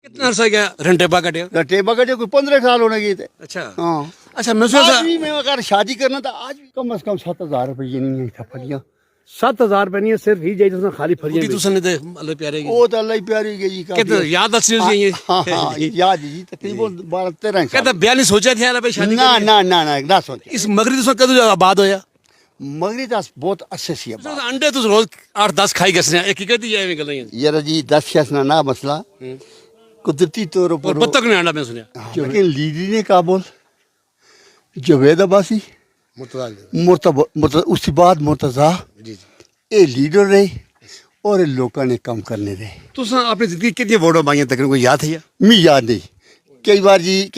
कितना अर्सा गया रंटेबा कटे टेबा कटे कोई 15 साल होने गए थे। अच्छा हाँ अच्छा मैं सोचा आज भी मैं अगर शादी करना था आज भी कम से कम 7,000 रुपये नहीं है फलियां 7,000 रुपये नहीं है सिर्फ ही जाए तो खाली फरियां बुटी तुसने दे अल्लाह प्यारे की वो तो अल्लाह ही प्यारी गई जी कितना याद अच्छी है ये हाँ हाँ याद है जी तकरीबन 12-13 कहता बयानी सोचा था यार भाई शादी ना करनी है। ना ना ना ना सोच इस मगरी तुसने कदों आबाद होया मगरी दास बहुत अच्छे सी है तो अंडे तुस रोज 8-10 खाई गसने एक ही कहती है गल्ला यार जी 10 शसना ना मसला कुदरती तौर और पर बत्तख ने अंडा में सुनया लेकिन लीडरी ने काबुल जवेद अब्बासी उसके बाद मुर्तजा जी जी ये लीडर रहे और लोगों ने कम करने रहे तुस अपनी जिंदगी कितनी वोटों पाई तक कोई याद है या मी याद नहीं कई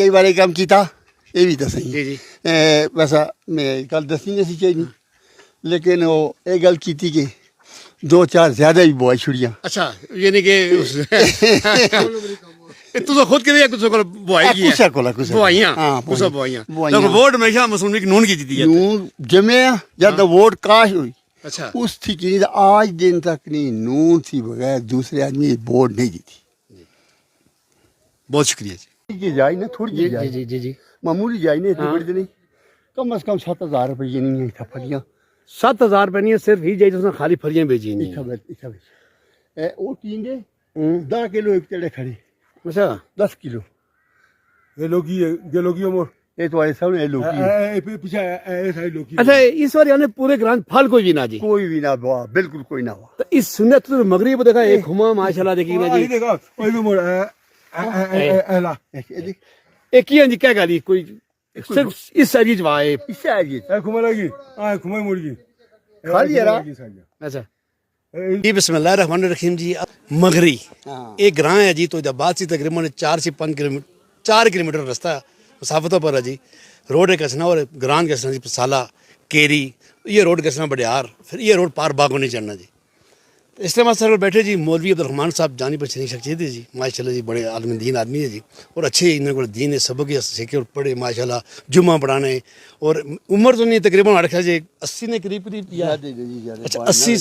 बार ये काम किया ये भी दस जी जी वैसा मैं गल दसनी नहीं सी चाहिए लेकिन वो ये गल की थी कि 2-4 ज्यादा ही बुआई छुड़ियाँ अच्छा ये नहीं कि तुस खुद के कुछ बुआई की कुछ कोला कुछ बुआइयां हाँ, कुछ बुआइयां बुआइयां। तो वोट हमेशा मुस्लिम लीग नून की जीती है नून जमे जब वोट काश हुई अच्छा उस थी कि आज दिन तक नहीं नून थी बगैर दूसरे आदमी वोट नहीं जीती बहुत शुक्रिया जी की जाए ना थोड़ी जी जाए जी जी जी मामूली जाए ना इतनी बड़ी तो नहीं कम से कम 7,000 रुपये नहीं है फलियां 7,000 रुपये नहीं है सिर्फ ही जाए तो खाली फरियां बेची नहीं वो टींगे 10 किलो एक चढ़े खड़े अच्छा 10 किलो ये लोगी उमर ये तो ऐसा नहीं लोग पीछे ऐसा ही लोगी अच्छा इस बार यानी पूरे ग्रांड फल कोई भी ना जी कोई भी ना हुआ बिल्कुल कोई ना हुआ तो इस सुन्नत तो मगरिब देखा एक हुमा माशाल्लाह देखी ना जी देखो कोई भी मोड़ एला एक ही जी क्या गाली कोई सिर्फ इस साइज वाए इससे आएगी ए खुमारागी आ खुमाई मुर्गी खाली है रा अच्छा जी बिस्मिल्लाह रहमान रहीम जी मगरी हाँ। एक गांव है जी तो इदाबाद से तकरीबन 4 से 5 किलोमीटर 4 किलोमीटर रास्ता मसाफतों पर है जी रोड एक कसना और ग्रांड कसना जी साला केरी ये रोड कसना बडियार फिर ये रोड पार बागों नहीं चढ़ना जी तो इस टाइम सर बैठे जी मौलवी अब्दुल रहमान साहब जानी पहचानी शख्सियत है जी माशाल्लाह जी बड़े आलम दीन आदमी है जी और अच्छे इन्होंने को दीन सबक सीखे और पढ़े माशाल्लाह जुम्मा पढ़ाने और उम्र तो नहीं तकरीबन अड़खा जी 80 ने करीब करीब या अच्छा 80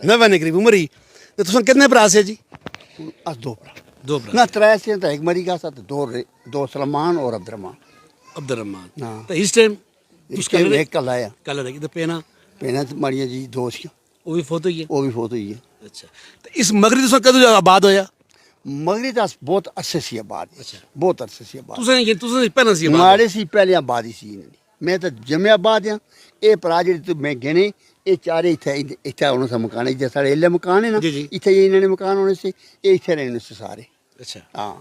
90 ने करीब उम्र ही तो तुम कितने भरा से जी अस दो भरा दो भरा ना 3 से तो एक मरी का साथ दो सलमान और अब्दुर्रहमान अब्दुल हाँ। तो इस टाइम उसका एक कल आया कल रहेगी तो पेना पहना तो मारिया जी दो सी वो भी फोटो ही है वो भी फोत हुई है अच्छा तो इस मगरी तुम कदों आबाद होया मगरी दास बहुत अच्छे सी आबाद है अच्छा। बहुत अच्छे सी आबाद तुसें पहना सी आबाद मारे सी पहले आबाद ही सी इन्होंने मैं तो जमे आबाद हाँ ये भरा जी तो मैं गिने ये चारे इतने होने से मकान है साढ़े एल्ले मकान है ना जी, जी। इतने ये इन्होंने मकान होने से ये इतने रहने से सारे अच्छा हाँ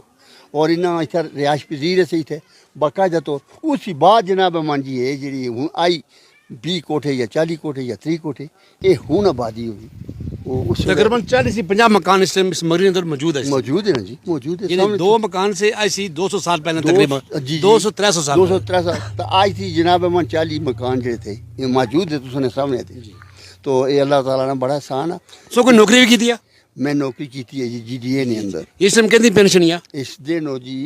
और इन्ना इतना रिहायश पजीर से इतने बाकायदा तौर उसी बाद जनाब मान जी ये जी हूँ आई 20 कोठे या 40 कोठे या 30 कोठे ये हूँ आबादी हुई वो उस तकरीबन 40 से 50 मकान इस टाइम इस मगरी अंदर मौजूद है मौजूद है ना जी मौजूद है यानी सामने दो मकान से ऐसी 200 साल पहले जी, तकरीबन जी। 200-300 साल 200-300 साल तो आज थी जनाब मन 40 मकान जो थे ये मौजूद है तुमने सामने थे तो ये अल्लाह ताला ने बड़ा आसान है सो कोई नौकरी भी की दिया मैं नौकरी की थी जी GDA ने अंदर इस टाइम कहती पेंशन या इस दिन हो जी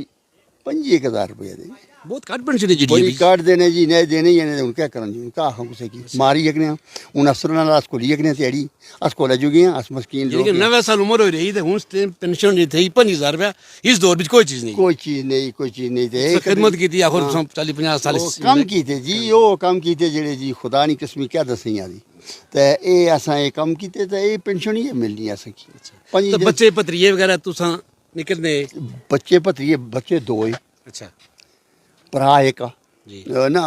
25,000 रुपये दे बहुत कट पेंशन है जी बड़ी कार्ड देने जी नहीं देने ही नहीं क्या करन जी उनका हम कुछ की मारी यकने उन अफसरों नाल अस को यकने तेड़ी अस को ले जुगे अस मस्कीन लोग लेकिन 90 साल उम्र हो रही है हूं पेंशन नहीं थी 5,000 रुपया इस दौर में कोई चीज नहीं कोई चीज नहीं थे खिदमत की थी आखिर 40-50 साल कम कीते जी वो कम कीते जेड़े जी खुदा नी किस्मी क्या दसई आदी ते ए असा ये कम कीते ते ए पेंशन ही मिलनी अस की तो बच्चे पत्रिये वगैरह तुसा निकलने बच्चे भतरिये बच्चे दो ही अच्छा भरा एक जी ना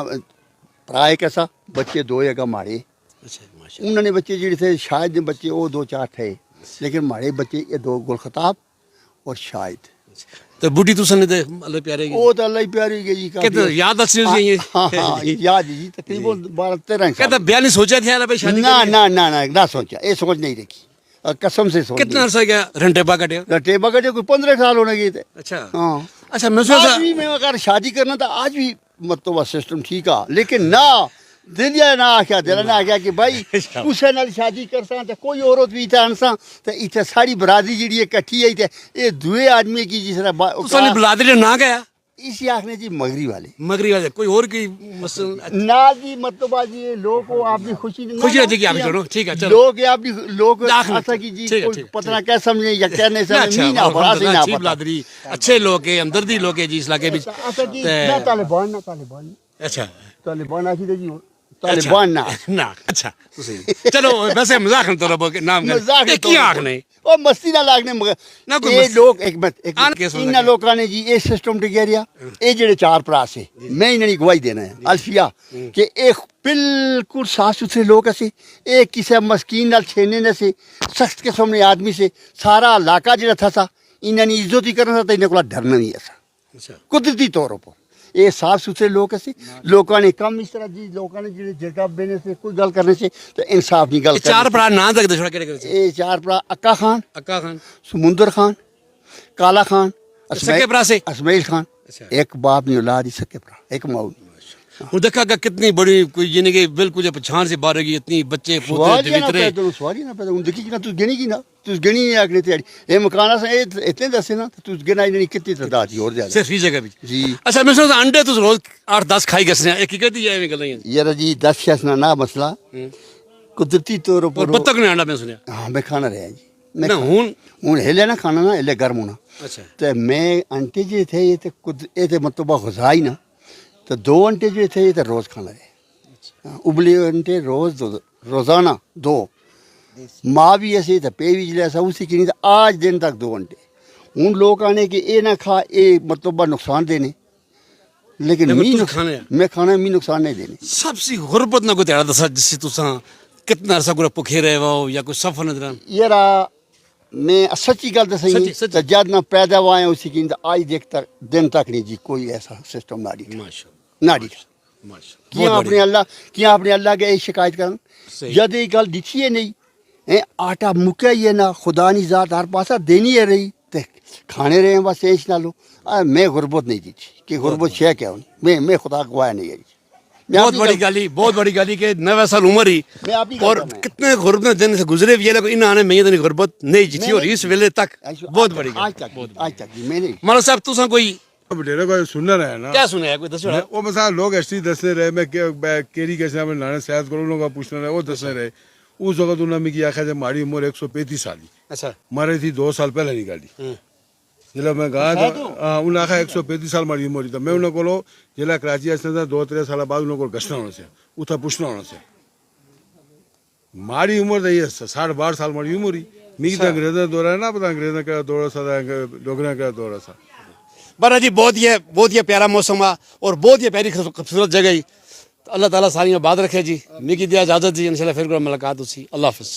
भरा एक ऐसा बच्चे दो है माड़े अच्छा माशाल्लाह उन्होंने बच्चे जेड़े थे शायद बच्चे वो 2-4 थे लेकिन माड़े बच्चे ये 2 गुल खताब और शायद तो बूटी तुसन दे अल्लाह प्यारे की वो तो अल्लाह ही प्यारी गई जी कितना याद अच्छी है ये हाँ हाँ याद है जी तकरीबन 12-13 कहता बयानी सोचा था यार भाई शादी ना करनी है। ना ना ना ना सोचा ये सोच नहीं रखी कसम से सोच कितना अरसा गया रंटेबा कटे टेबा कटे कोई 15 साल होने गए थे अच्छा हाँ अच्छा मैं सोचा आज भी मैं अगर शादी करना था आज भी मतलब सिस्टम ठीक है लेकिन ना दिलिया ना आख्या दिल ना आख्या कि भाई कुसे नाल शादी करसा ते कोई औरत भी इत्थे आनसा ते इत्थे सारी बरादरी जेड़ी इकट्ठी है इत्थे ये दुए आदमी की जिस तरह तुसानी बुलादे ना गया इसी आखने जी मगरी वाले मगरी वाले कोई और की मसल ना जी मतलब आज ये लोग को आपकी खुशी खुशी रहती है कि आप छोड़ो, ठीक है, चलो। लोग आपकी लोग दाखिल, ऐसा की जी ठीक है, कोई ठीक है, पता ना क्या समझे या क्या नहीं समझे अच्छा नहीं ना पता से ना अच्छी पता बिलादरी अच्छे लोग है हमदर्दी लोग है जी इस इलाके में ऐसा की ना तालिबान अच्छा तालिबान आखी जी तालिबान ना ना अच्छा तो सही चलो वैसे मजाक तो रबो के नाम मजाक की आंख नहीं ओ मस्ती ना लागने ना मगर कोई ये मस्ती। लोग एक मिनट एक आन केस इन लोगों ने जी ये सिस्टम टिकेरिया ये जेड़े चार भरा से मैं इन्हें गवाही देना है अल्फिया कि एक बिल्कुल साफ सुथरे लोग ऐसे एक किसी मस्कीन नाल छेने ने से सख्त किस्म ने आदमी से सारा इलाका जेड़ा था इन्हें इज्जत ही करना था इन्हें को डरना नहीं ऐसा अच्छा कुदरती तौर पर ये साफ सुथरे लोग ऐसे लोगों ने कम इस तरह जी लोगों ने जेड़े जगह देने से कोई गल करने से तो इंसाफ की गल चार भरा ना तक दसड़ा केड़े केड़े ये चार भरा अक्का खान अक्का खान समुंदर खान काला खान सके भरा से असमाइल खान अच्छा। एक बाप ने औलाद ही सके भरा एक माऊ वो देखा कि कितनी बड़ी कोई यानी कि बिल्कुल जब पछाण से बाहर गई इतनी बच्चे पोते सवाल ही ना दिवितरे पैदा सवाल ही ना पैदा उन देखी कि ना तू गिनी की ना तू गिनी नहीं आखने तेरी ये मकाना से इतने दसे ना तू गिना ही नहीं कितनी तादाद ही और ज्यादा सिर्फ ही जगह भी जी अच्छा मैं सोचता अंडे तो रोज 8-10 खाई गसने एक ही कहती है गल्लां यार जी 10 शख्स ना मसला कुदरती तौर और पर बत्तख ने अंडा मैं सुनया हाँ मैं खाना रहा जी मैं ना हूँ हिले ना खाना ना हिले गर्म होना अच्छा तो मैं अंटे जो थे ये तो ये तो मतलब गुजा ही ना तो 2 अंटे जो थे ये तो रोज़ खाना रहे उबले अंटे रोज़ाना 2 माँ भी ऐसे तो पे भी जैसा उसी की नहीं तो आज दिन तक 2 अंटे उन लोग आने के ये ना खा ये मतलब नुकसान देने लेकिन लेकिन मी तुस नुकसान खाने हैं। मैं खाना मी नुकसान नहीं देने सबसे गुरबत ना कोई तेरा दसा जिससे तुसा कितना अरसा गुरा भुखे रहे हो या कोई सफर नजर यारा मैं सच्ची गल दसाई सच्ची- सच्ची। तो जब ना पैदा हुआ है उसी की तो आज देख तक दिन तक नहीं जी कोई ऐसा सिस्टम ना दी माशा ना दी किया अपने अल्लाह के यही शिकायत करन सही। जद ये गल दिखी है नहीं है आटा मुक्या ही है ना खुदा नी जात हर पासा देनी है रही ते खाने रहे हैं बस ऐश ना लो मैं गुरबत नहीं दी कि गुरबत है क्या मैं खुदा गवाया नहीं है मैं बहुत आपकी बड़ी गल- गाली बहुत बड़ी गाली के 90 साल उम्र ही मैं आपकी गल और करना है। कितने गुरबत दिन से गुजरे भी ये लोग इन आने में इतनी गुरबत नहीं जी थी और इस वेले तक बहुत बड़ी आज तक जी मैं नहीं मानो साहब तुसा कोई बटेरा को सुनना रहा ना क्या सुना है कोई दसो मैं- वो मसा लोग ऐसी दसने रहे मैं केरी कैसे हमें लाने सेहत करो लोग पूछने रहे वो दसने रहे उस वक्त उन्होंने की आखा जब हमारी उम्र 135 साल की अच्छा मारे थी 2 साल पहले निकाली जिला मैं कहा तो उन्हें आखा 135 साल मारी उम्र थी तो मैं उन्हें को जिला कराची ऐसे 2-3 साल बाद उन्हें को गश्तना होने से उठा पूछना होने से मारी उम्र तो ये 60-62 साल मारी उम्र ही मी तो अंग्रेजा दौरा है ना पता अंग्रेजा का दौरा सा डोगरा का दौरा सा बरा जी बहुत ही प्यारा मौसम है और बहुत ही प्यारी खूबसूरत जगह ही अल्लाह ताला सारी बात रखे जी मिकी दिया इजाजत जी इंशाल्लाह फिर मुलाकात उसी अल्लाह हाफिज़।